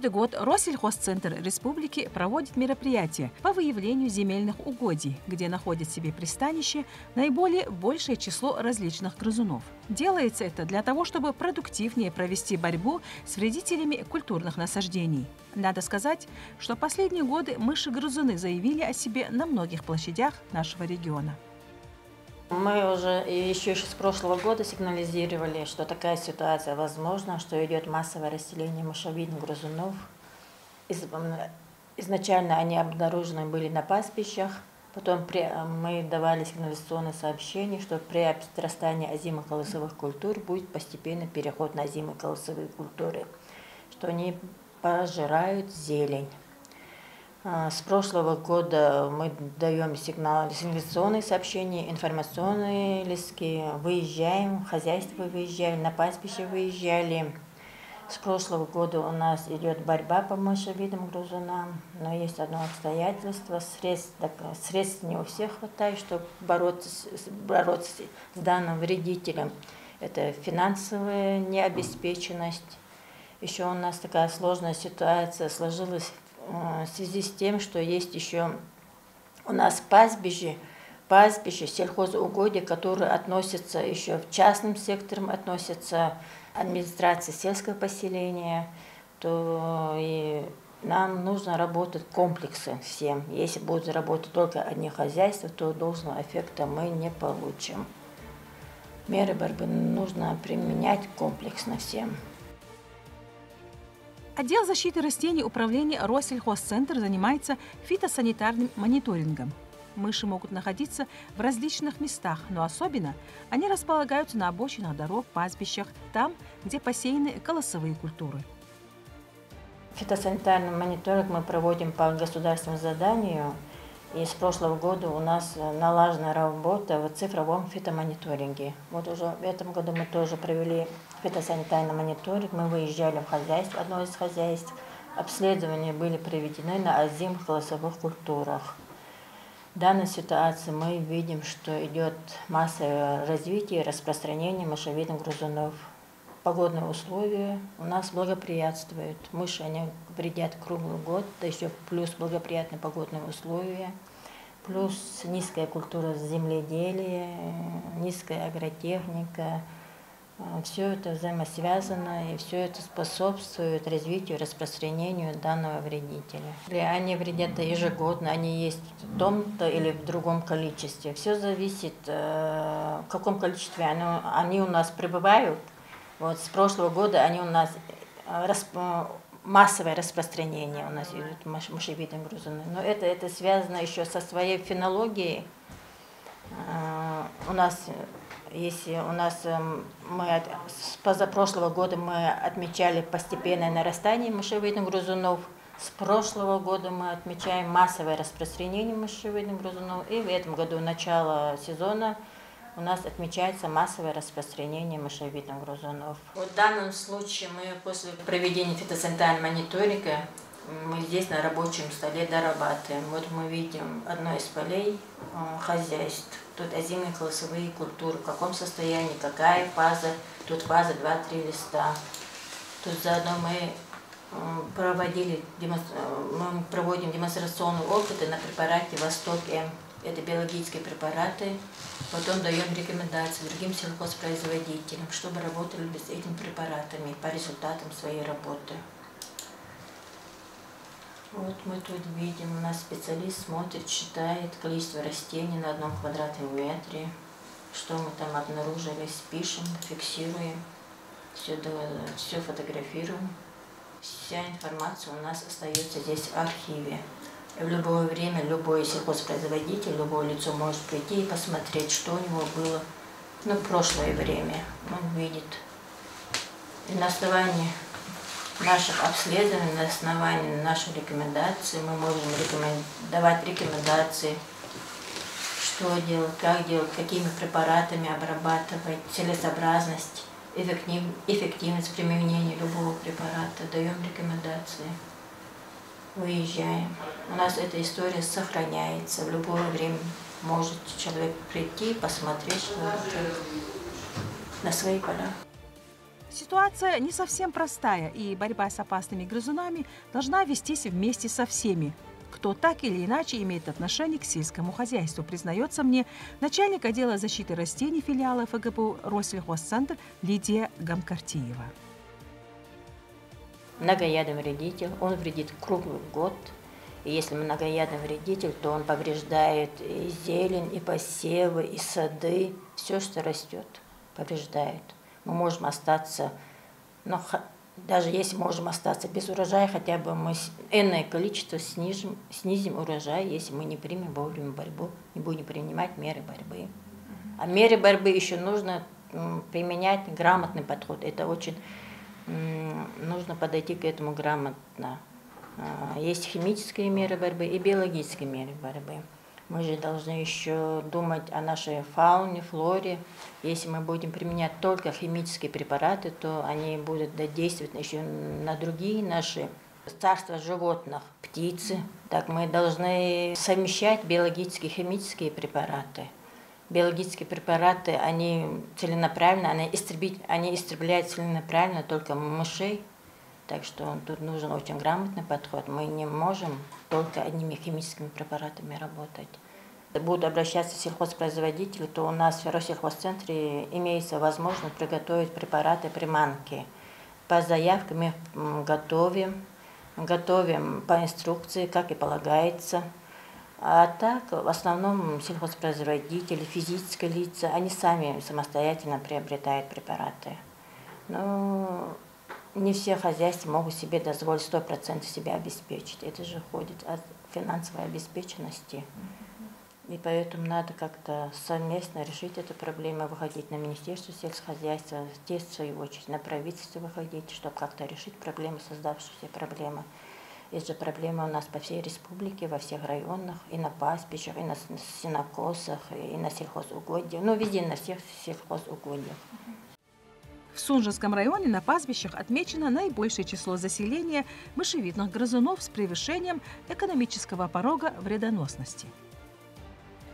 Каждый год Россельхозцентр республики проводит мероприятия по выявлению земельных угодий, где находят себе пристанище наиболее большее число различных грызунов. Делается это для того, чтобы продуктивнее провести борьбу с вредителями культурных насаждений. Надо сказать, что последние годы мыши-грызуны заявили о себе на многих площадях нашего региона. Мы уже еще с прошлого года сигнализировали, что такая ситуация возможна, что идет массовое расселение мышевидных грызунов. Изначально они обнаружены были на пастбищах, потом мы давали сигнализационные сообщения, что при обрастании озимых-колосовых культур будет постепенный переход на озимые-колосовые культуры, что они пожирают зелень. С прошлого года мы даем сигнализационные сообщения, информационные листки, выезжаем, в хозяйство выезжаем, на пастбище выезжали. С прошлого года у нас идет борьба по мышевидным грызунам, но есть одно обстоятельство, средств не у всех хватает, чтобы бороться с данным вредителем. Это финансовая необеспеченность. Еще у нас такая сложная ситуация сложилась в связи с тем, что есть еще у нас пастбища, сельхозугодья, которые относятся еще в частным сектором, относятся администрации сельского поселения, то и нам нужно работать комплексно всем. Если будут работать только одни хозяйства, то должного эффекта мы не получим. Меры борьбы нужно применять комплексно всем. Отдел защиты растений управления Россельхозцентр занимается фитосанитарным мониторингом. Мыши могут находиться в различных местах, но особенно они располагаются на обочинах дорог, пастбищах, там, где посеяны колосовые культуры. Фитосанитарный мониторинг мы проводим по государственному заданию. И с прошлого года у нас налажена работа в цифровом фитомониторинге. Вот уже в этом году мы тоже провели фитосанитарный мониторинг. Мы выезжали в хозяйство, одно из хозяйств. Обследования были проведены на озимых колосовых культурах. В данной ситуации мы видим, что идет массовое развитие и распространение мышевидных грызунов. Погодные условия у нас благоприятствуют. Мыши, они вредят круглый год, да еще плюс благоприятные погодные условия, плюс низкая культура земледелия, низкая агротехника. Все это взаимосвязано, и все это способствует развитию и распространению данного вредителя. Они вредят ежегодно, они есть в том-то или в другом количестве. Все зависит, в каком количестве они у нас пребывают. Вот с прошлого года они у нас массовое распространение у нас идут мышевидные грызуны. Но это связано еще со своей фенологией. У нас, с позапрошлого года мы отмечали постепенное нарастание мышевидных грызунов. С прошлого года мы отмечаем массовое распространение мышевидных грызунов. И в этом году, начало сезона, у нас отмечается массовое распространение мышевидных грызунов. В данном случае мы после проведения фитосанитарного мониторинга мы здесь на рабочем столе дорабатываем. Вот мы видим одно из полей хозяйств. Тут озимые колосовые культуры, в каком состоянии, какая фаза. Тут фаза 2-3 листа. Тут заодно мы проводим демонстрационные опыты на препарате «Восток-М». Это биологические препараты. Потом даем рекомендации другим сельхозпроизводителям, чтобы работали с этими препаратами по результатам своей работы. Вот мы тут видим, у нас специалист смотрит, считает количество растений на 1 квадратном метре, что мы там обнаружили, пишем, фиксируем, все фотографируем. Вся информация у нас остается здесь в архиве. В любое время любой сельхозпроизводитель, любое лицо может прийти и посмотреть, что у него было в прошлое время. Он видит. И на основании наших обследований, на основании наших рекомендаций мы можем давать рекомендации, что делать, как делать, какими препаратами обрабатывать, целесообразность, эффективность применения любого препарата. Даем рекомендации. Выезжаем. У нас эта история сохраняется. В любое время может человек прийти, посмотреть, что на свои поля. Ситуация не совсем простая, и борьба с опасными грызунами должна вестись вместе со всеми, кто так или иначе имеет отношение к сельскому хозяйству, признается мне начальник отдела защиты растений филиала ФГБУ Россельхозцентр Лидия Гамкартиева. Многоядный вредитель, он вредит круглый год. И если многоядный вредитель, то он повреждает и зелень, и посевы, и сады, все, что растет, повреждает. Мы можем остаться, но даже если можем остаться без урожая, хотя бы мы энное количество снизим урожай, если мы не примем вовремя борьбу, не будем принимать меры борьбы. А меры борьбы еще нужно применять грамотный подход. Это очень нужно подойти к этому грамотно. Есть химические меры борьбы и биологические меры борьбы. Мы же должны еще думать о нашей фауне, флоре. Если мы будем применять только химические препараты, то они будут действовать еще на другие наши царства животных, птицы. Так мы должны совмещать биологические и химические препараты. Биологические препараты, они целенаправленно, они истребляют целенаправленно только мышей. Так что тут нужен очень грамотный подход. Мы не можем только одними химическими препаратами работать. Будут обращаться сельхозпроизводители, то у нас в Россельхозцентре имеется возможность приготовить препараты приманки. По заявке мы готовим по инструкции, как и полагается. А так, в основном сельхозпроизводители, физические лица, они сами самостоятельно приобретают препараты. Но не все хозяйства могут себе дозволить 100% себя обеспечить. Это же входит от финансовой обеспеченности. И поэтому надо как-то совместно решить эту проблему, выходить на Министерство сельскохозяйства, здесь, в свою очередь, на правительство выходить, чтобы как-то решить проблемы, создавшиеся проблемы. Есть же проблемы у нас по всей республике, во всех районах, и на пастбищах, и на сенокосах, и на сельхозугодьях, ну, везде на всех сельхозугодьях. В Сунжинском районе на пастбищах отмечено наибольшее число заселения мышевидных грызунов с превышением экономического порога вредоносности.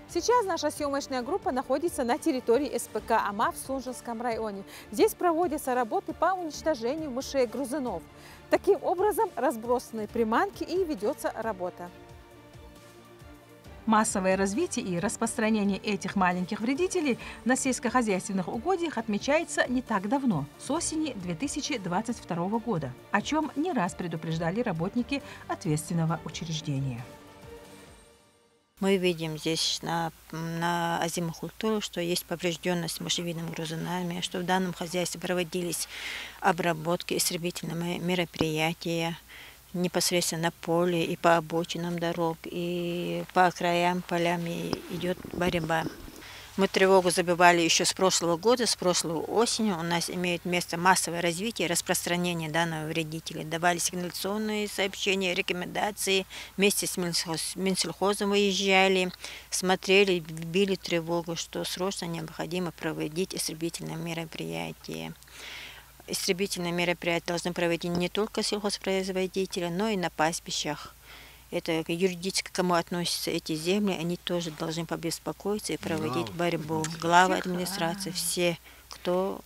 Сейчас наша съемочная группа находится на территории СПК АМА в Сунжинском районе. Здесь проводятся работы по уничтожению мышей-грызунов. Таким образом разбросаны приманки и ведется работа. Массовое развитие и распространение этих маленьких вредителей на сельскохозяйственных угодьях отмечается не так давно, с осени 2022 года, о чем не раз предупреждали работники ответственного учреждения. Мы видим здесь на азимокультуру, что есть поврежденность мышевидными грызунами, что в данном хозяйстве проводились обработки, истребительные мероприятия непосредственно на поле и по обочинам дорог, и по краям полям идет борьба. Мы тревогу забивали еще с прошлого года, с прошлой осени. У нас имеет место массовое развитие и распространение данного вредителя. Давали сигналяционные сообщения, рекомендации. Вместе с Минсельхозом выезжали, смотрели, били тревогу, что срочно необходимо проводить истребительные мероприятия. Истребительные мероприятия должны проводить не только сельхозпроизводители, но и на пастбищах. Это юридически, к кому относятся эти земли, они тоже должны побеспокоиться и проводить борьбу. Главы администрации, все, кто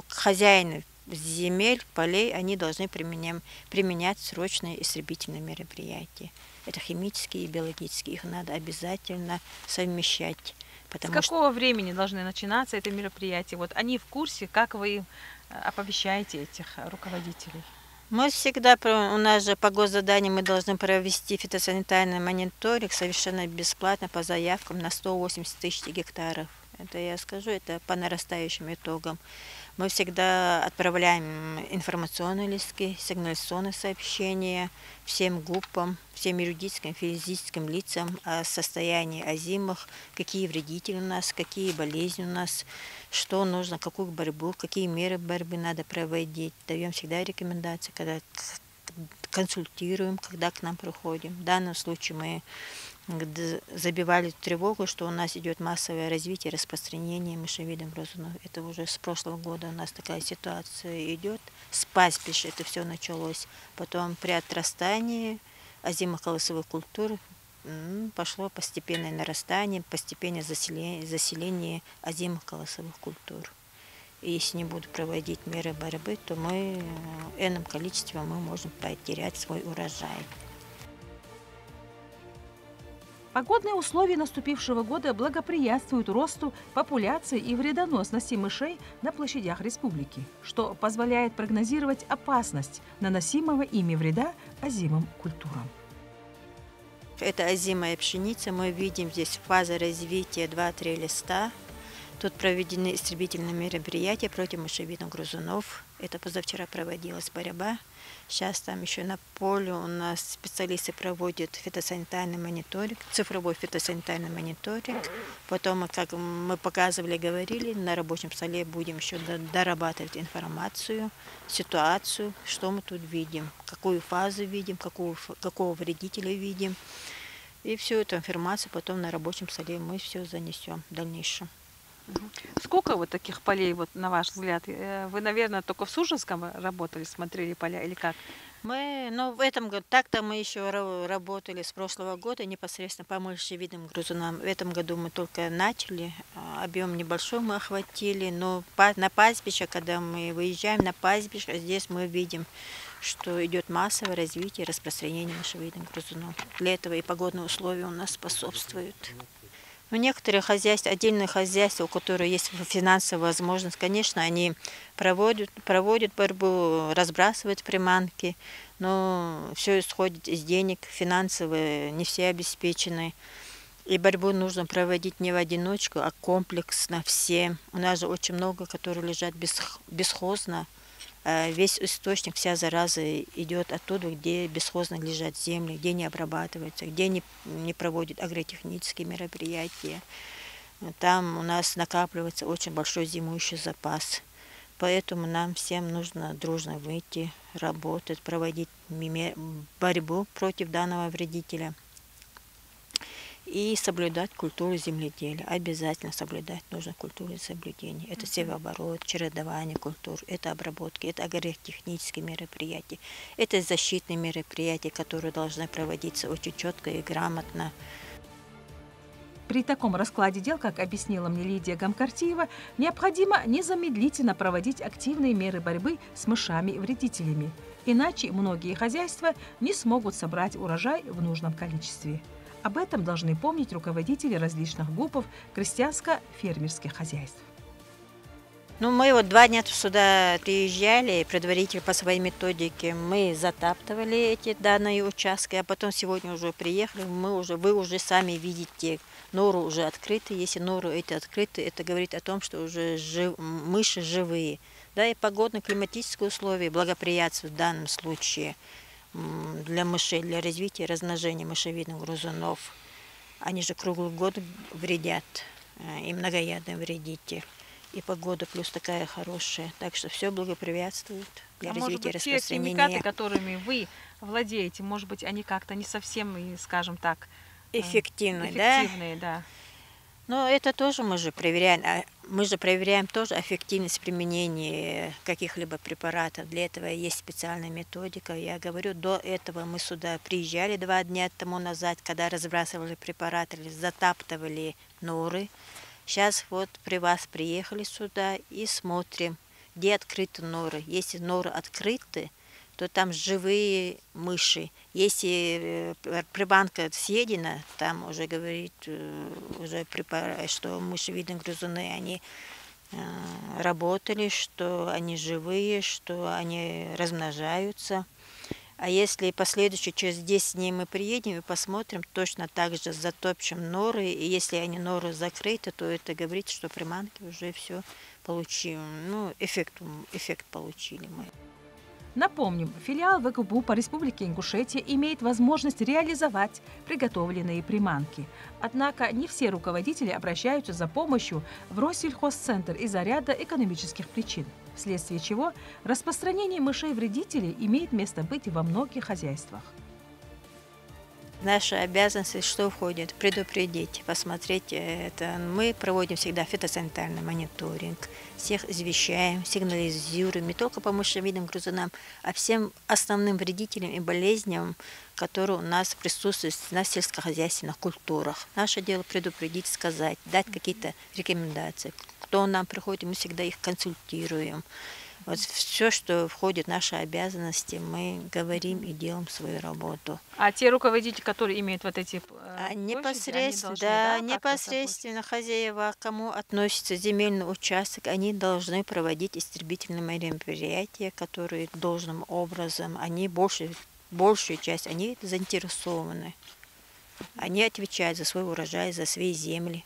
хозяины земель, полей, они должны применять срочные истребительные мероприятия. Это химические и биологические, их надо обязательно совмещать. С какого времени должны начинаться это мероприятие? Вот они в курсе, как вы оповещаете этих руководителей? Мы всегда, у нас же по госзаданию мы должны провести фитосанитарный мониторинг совершенно бесплатно по заявкам на 180 тысяч гектаров. Это я скажу, это по нарастающим итогам. Мы всегда отправляем информационные листки, сигналяционные сообщения всем группам, всем юридическим, физическим лицам о состоянии озимых, какие вредители у нас, какие болезни у нас, что нужно, какую борьбу, какие меры борьбы надо проводить. Даем всегда рекомендации, когда консультируем, когда к нам приходим. В данном случае мы забивали тревогу, что у нас идет массовое развитие, распространение мышевидных грызунов. Это уже с прошлого года у нас такая ситуация идет. С пастбища это все началось. Потом при отрастании озимых колосовых культур пошло постепенное нарастание, постепенное заселение озимых колосовых культур. И если не будут проводить меры борьбы, то мы энном количестве мы можем потерять свой урожай. Погодные условия наступившего года благоприятствуют росту популяции и вредоносности мышей на площадях республики, что позволяет прогнозировать опасность наносимого ими вреда озимым культурам. Это озимая пшеница. Мы видим здесь фаза развития 2-3 листа. Тут проведены истребительные мероприятия против мышевидных грызунов. Это позавчера проводилась борьба. Сейчас там еще на поле у нас специалисты проводят фитосанитарный мониторинг, цифровой фитосанитарный мониторинг. Потом, как мы показывали, говорили, на рабочем столе будем еще дорабатывать информацию, ситуацию, что мы тут видим, какую фазу видим, какого вредителя видим. И всю эту информацию потом на рабочем столе мы все занесем в дальнейшем. Сколько вот таких полей, вот, на ваш взгляд? Вы, наверное, только в Сужинском работали, смотрели поля или как? Мы, в этом году, так-то мы еще работали с прошлого года непосредственно по мышевидным грызунам. В этом году мы только начали, объем небольшой мы охватили, но на пастбище, когда мы выезжаем на пастбище, здесь мы видим, что идет массовое развитие и распространение мышевидных грызунов. Для этого и погодные условия у нас способствуют. Но некоторые хозяйства, отдельные хозяйства, у которых есть финансовая возможность, конечно, они проводят борьбу, разбрасывают приманки, но все исходит из денег, финансовые не все обеспечены. И борьбу нужно проводить не в одиночку, а комплексно всем. У нас же очень много, которые лежат бесхозно. Весь источник, вся зараза идет оттуда, где бесхозно лежат земли, где не обрабатываются, где не проводят агротехнические мероприятия. Там у нас накапливается очень большой зимующий запас. Поэтому нам всем нужно дружно выйти, работать, проводить борьбу против данного вредителя. И соблюдать культуру земледелия. Обязательно соблюдать нужно культуру соблюдения. Это севооборот, чередование культур, это обработки, это агротехнические мероприятия, это защитные мероприятия, которые должны проводиться очень четко и грамотно. При таком раскладе дел, как объяснила мне Лидия Гамкартиева, необходимо незамедлительно проводить активные меры борьбы с мышами-вредителями. Иначе многие хозяйства не смогут собрать урожай в нужном количестве. Об этом должны помнить руководители различных ГУПов крестьянско-фермерских хозяйств. Мы вот 2 дня сюда приезжали, предварительно по своей методике мы затаптывали эти данные участки, а потом сегодня уже приехали, вы уже сами видите, норы уже открыты. Если норы эти открыты, это говорит о том, что уже мыши живые. Да, и погодно-климатические условия благоприятствуют в данном случае для мышей, для развития и размножения мышевидных грызунов. Они же круглый год вредят, и многоядный вредитель. И погода плюс такая хорошая. Так что все благоприятствует для развития и распространения. Те химикаты, которыми вы владеете, может быть, они как-то не совсем, скажем так, эффективные, да? Но это тоже мы же проверяем. Мы же проверяем тоже эффективность применения каких-либо препаратов. Для этого есть специальная методика. Я говорю, до этого мы сюда приезжали 2 дня тому назад, когда разбрасывали препараты, затаптывали норы. Сейчас вот при вас приехали сюда и смотрим, где открыты норы. Если норы открыты, то там живые мыши. Если приманка съедена, там уже говорит, что мышевидные грызуны, они работали, что они живые, что они размножаются. А если последующие через 10 дней мы приедем и посмотрим, точно так же затопчем норы, и если они норы закрыты, то это говорит, что приманки уже все получили, эффект получили мы. Напомним, филиал ВГБУ по Республике Ингушетия имеет возможность реализовать приготовленные приманки. Однако не все руководители обращаются за помощью в Россельхозцентр из-за ряда экономических причин, вследствие чего распространение мышей-вредителей имеет место быть во многих хозяйствах. Наша обязанность что входит? Предупредить, посмотреть это. Мы проводим всегда фитосанитарный мониторинг, всех извещаем, сигнализируем не только по мышевидным грызунам, а всем основным вредителям и болезням, которые у нас присутствуют на сельскохозяйственных культурах. Наше дело предупредить, сказать, дать какие-то рекомендации. кто нам приходит, мы всегда их консультируем. Вот все, что входит в наши обязанности, мы говорим и делаем свою работу. А те руководители, которые имеют вот эти Непосредственно, площади, они должны, непосредственно хозяева, кому относится земельный участок, они должны проводить истребительные мероприятия, которые должным образом, они большую часть, они заинтересованы. Они отвечают за свой урожай, за свои земли.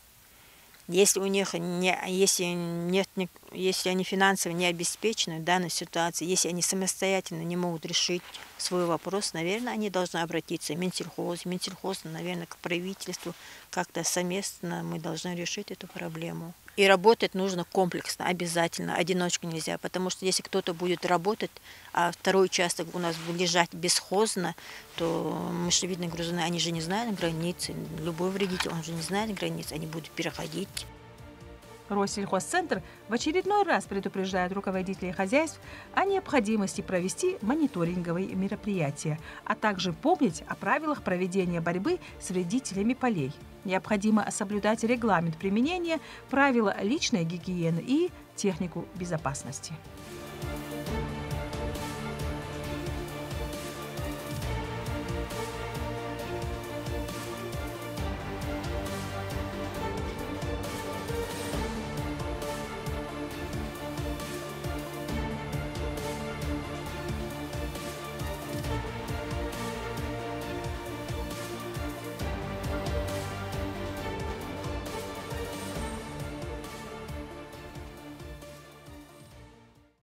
Если у них если они финансово не обеспечены в данной ситуации, если они самостоятельно не могут решить свой вопрос, наверное, они должны обратиться в Минсельхоз, наверное, к правительству. Как-то совместно мы должны решить эту проблему. И работать нужно комплексно, обязательно, одиночку нельзя, потому что если кто-то будет работать, а второй участок у нас будет лежать бесхозно, то мышевидные грызуны, они же не знают границы, любой вредитель, он же не знает границ, они будут переходить. Россельхозцентр в очередной раз предупреждает руководителей хозяйств о необходимости провести мониторинговые мероприятия, а также помнить о правилах проведения борьбы с вредителями полей. Необходимо соблюдать регламент применения, правила личной гигиены и технику безопасности.